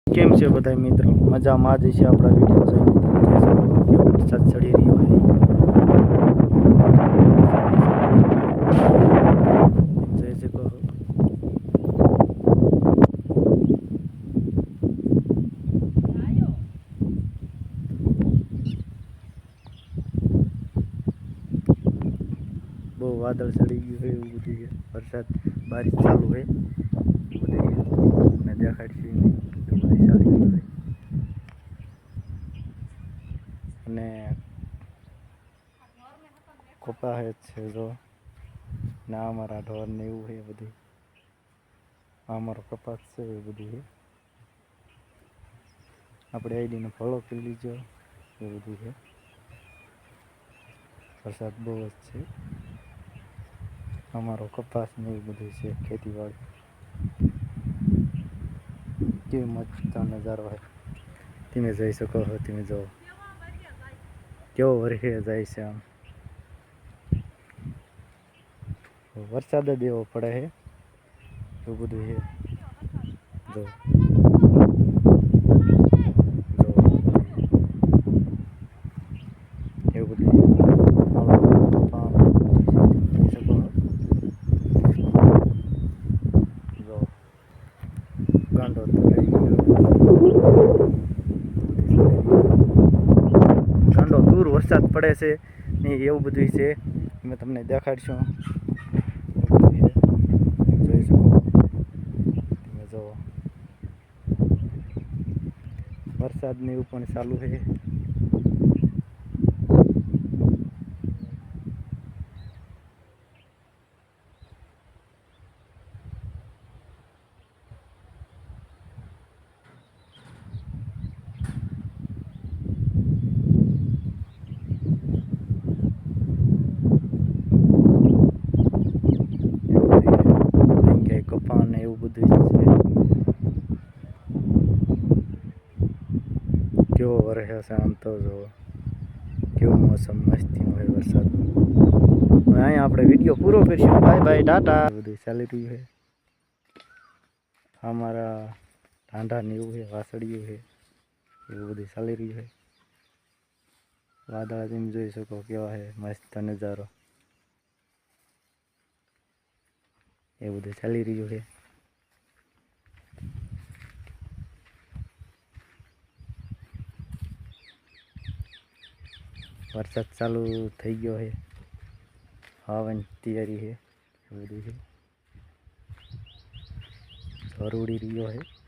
કેમ છે બધા મિત્રો? મજામાં જ છે. આપણા વિડીયો જોઈને વરસાદ ચડી રહ્યો છે. જય શકો. બહુ વાદળ ચડી ગયું છે, એવું બધું છે. વરસાદ બારિશ ચાલુ છે, બધું ને દેખાડશે એવું બધું ચાલી રહ્યું છે. અને કપા છે જો ના અમારા ઢોર ને એવું છે બધું. અમારો કપાસ છે એ બધું છે. આપણે આઈડીને ફોલો કરી લીજો, એ બધું છે. વરસાદ બહુ જ છે. અમારો કપાસ ને એવું બધું છે, ખેતીવાડી. કેવી મસ્ત નજારો હોય, તમે જઈ શકો છો. તમે જો કેવો વરખે જાય છે. આમ વરસાદ જ એવો પડે છે, એવું બધું છે. જો એવું બધું જો ગાંડો ગાંડો દૂર વરસાદ પડે છે ને એવું બધું છે. મેં તમને દેખાડશું. જોઈ શકો તમે જો વરસાદ ને એવું પણ ચાલુ છે. કપા ને એવું બધું છે. કેવો વરસે છે આમ તો જો કેવું મોસમ મસ્તી હોય વરસાદ. અહીંયા આપણે વિડીયો પૂરો કરીશું. Bye bye, Tata. બધું ચાલી રહ્યું છે. અમારા ઢાંઢા ને એવું છે, વાસળિયું છે, એવું બધું ચાલી રહ્યું છે. વાદળા તમે જોઈ શકો કેવા છે, મસ્ત નજારો. એ બધું ચાલી રહ્યું છે. વરસાદ ચાલુ થઈ ગયો છે, આવવાની તૈયારી છે. એ બધું છે. ઝોર ઉડી રહ્યો છે.